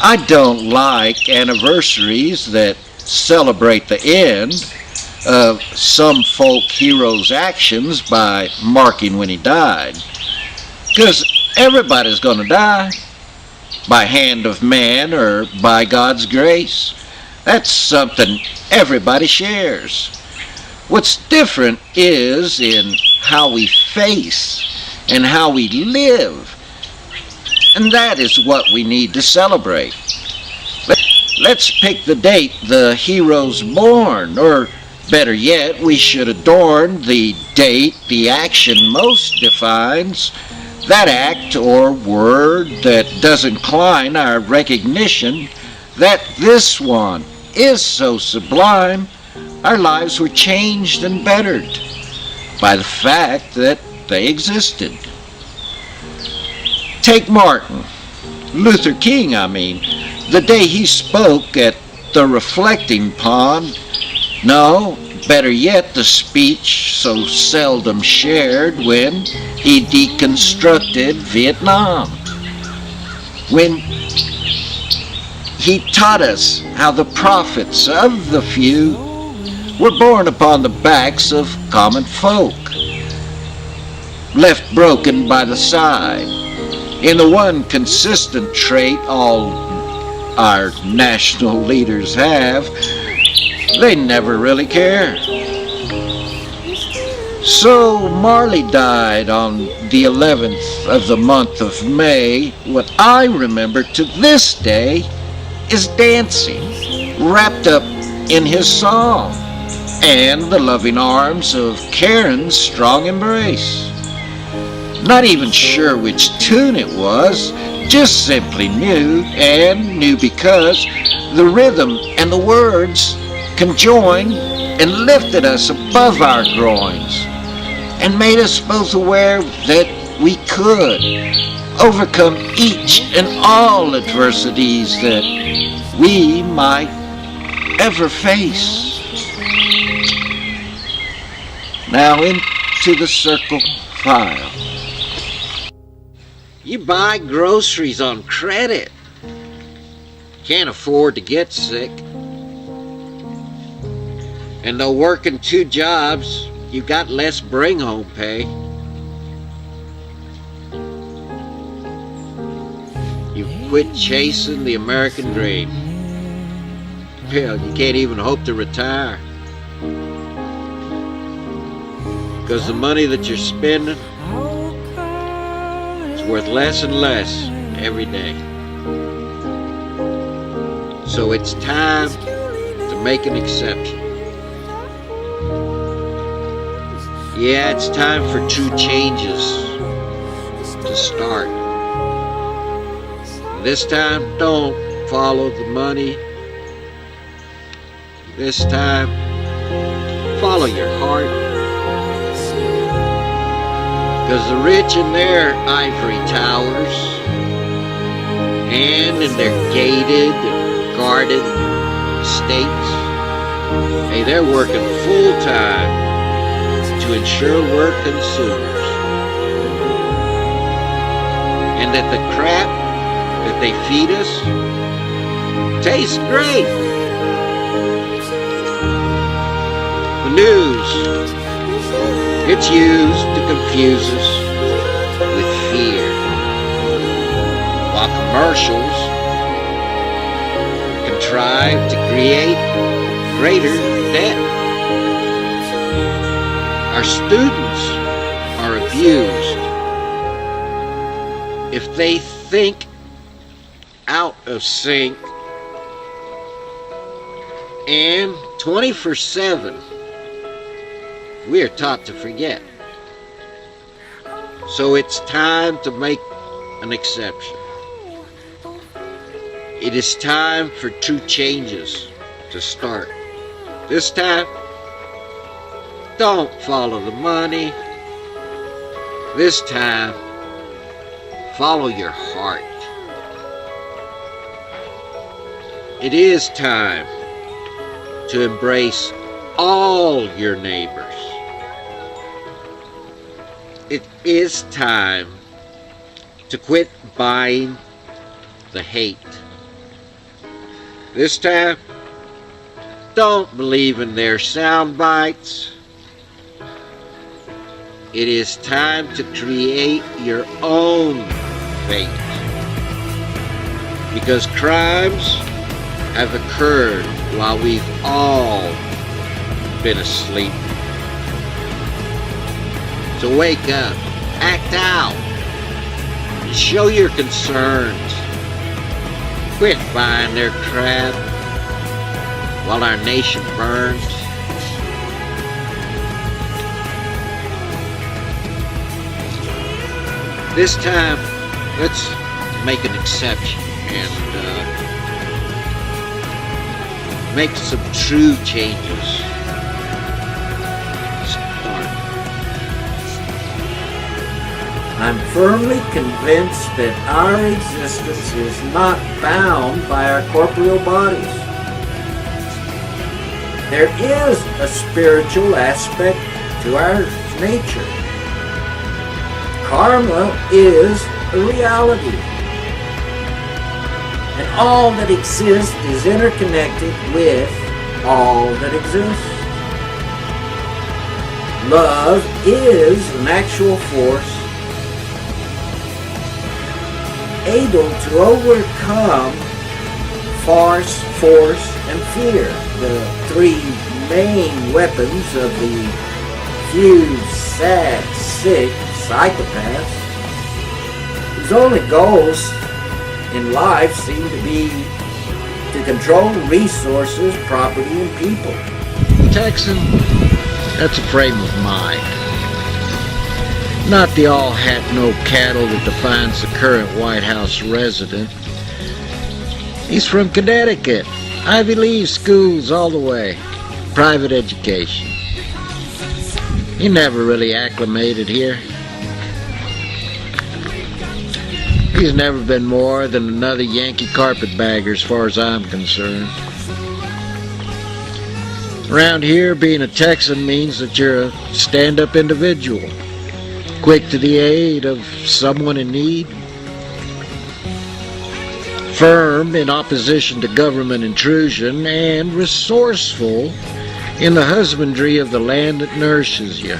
I don't like anniversaries that celebrate the end of some folk hero's actions by marking when he died. Because everybody's going to die, by hand of man or by God's grace. That's something everybody shares. What's different is in how we face and how we live. And that is what we need to celebrate. Let's pick the date the hero's born, or better yet, we should adorn the date the action most defines, that act or word that does incline our recognition that this one is so sublime, our lives were changed and bettered by the fact that they existed. Take Martin Luther King, the day he spoke at the reflecting pond. No, better yet, the speech so seldom shared when he deconstructed Vietnam. When he taught us how the profits of the few were borne upon the backs of common folk, left broken by the side, in the one consistent trait all our national leaders have: they never really care. So Marley died on the 11th of the month of May. What I remember to this day is dancing, wrapped up in his song, and the loving arms of Karen's strong embrace. Not even sure which tune it was, just simply knew, and knew because the rhythm and the words conjoined and lifted us above our groins and made us both aware that we could overcome each and all adversities that we might ever face. Now into the circle file. You buy groceries on credit. Can't afford to get sick. And though working 2 jobs, you've got less bring-home pay. You've quit chasing the American dream. Hell, you can't even hope to retire. Because the money that you're spending is worth less and less every day. So it's time to make an exception. Yeah, it's time for true changes to start. This time, don't follow the money. This time, follow your heart. Because the rich in their ivory towers and in their gated and guarded estates, hey, they're working full time to ensure we're consumers, and that the crap that they feed us tastes great. The news, it's used to confuse us with fear, while commercials contrive to create greater debt. Our students are abused if they think out of sync, and 24/7 we are taught to forget. So it's time to make an exception. It is time for true changes to start. This time, don't follow the money. This time, follow your heart. It is time to embrace all your neighbors. It is time to quit buying the hate This time, don't believe in their sound bites. It is time to create your own fate. Because crimes have occurred while we've all been asleep. So wake up, act out, and show your concerns. Quit buying their crap while our nation burns. This time, let's make an exception and make some true changes. Start. I'm firmly convinced that our existence is not bound by our corporeal bodies. There is a spiritual aspect to our nature. Karma is a reality. And all that exists is interconnected with all that exists. Love is an actual force able to overcome farce, force, and fear, the three main weapons of the few sad, sick psychopaths whose only goals in life seem to be to control resources, property, and people. Texan, that's a frame of mind. Not the all hat, no cattle that defines the current White House resident. He's from Connecticut. Ivy League schools all the way. Private education. He never really acclimated here. He's never been more than another Yankee carpetbagger as far as I'm concerned. Around here, being a Texan means that you're a stand-up individual, quick to the aid of someone in need, firm in opposition to government intrusion, and resourceful in the husbandry of the land that nourishes you.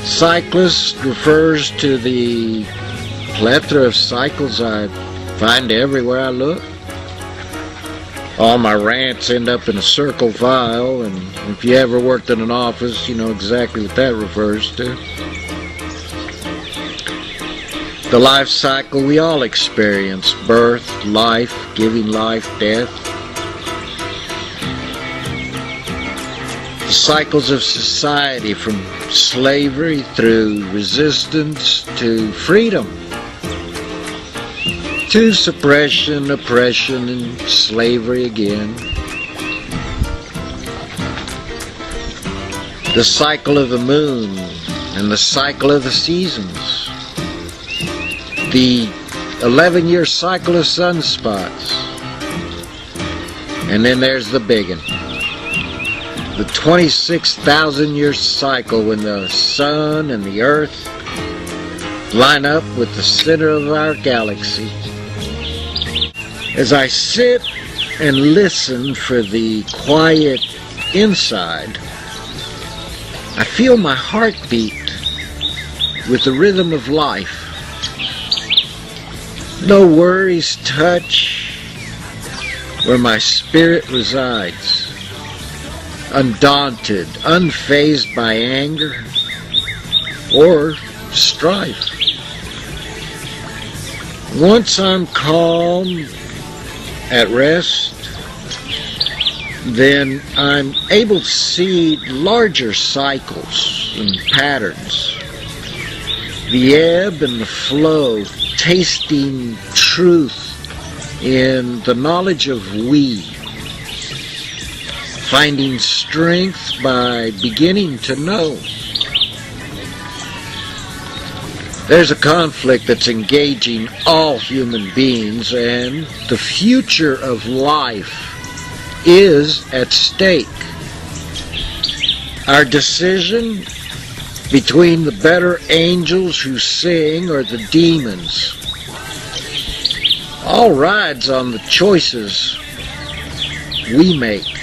Cyclist refers to the plethora of cycles I find everywhere I look. All my rants end up in a circle file, and if you ever worked in an office, you know exactly what that refers to. The life cycle we all experience: birth, life, giving life, death. The cycles of society, from slavery through resistance to freedom, to suppression, oppression, and slavery again. The cycle of the moon and the cycle of the seasons. The 11-year cycle of sunspots. And then there's the big one. The 26,000-year cycle when the sun and the earth line up with the center of our galaxy. As I sit and listen for the quiet inside, I feel my heart beat with the rhythm of life. No worries touch where my spirit resides. Undaunted, unfazed by anger or strife. Once I'm calm, at rest, then I'm able to see larger cycles and patterns. The ebb and the flow, tasting truth in the knowledge of we. Finding strength by beginning to know. There's a conflict that's engaging all human beings, and the future of life is at stake. Our decision between the better angels who sing or the demons all rides on the choices we make.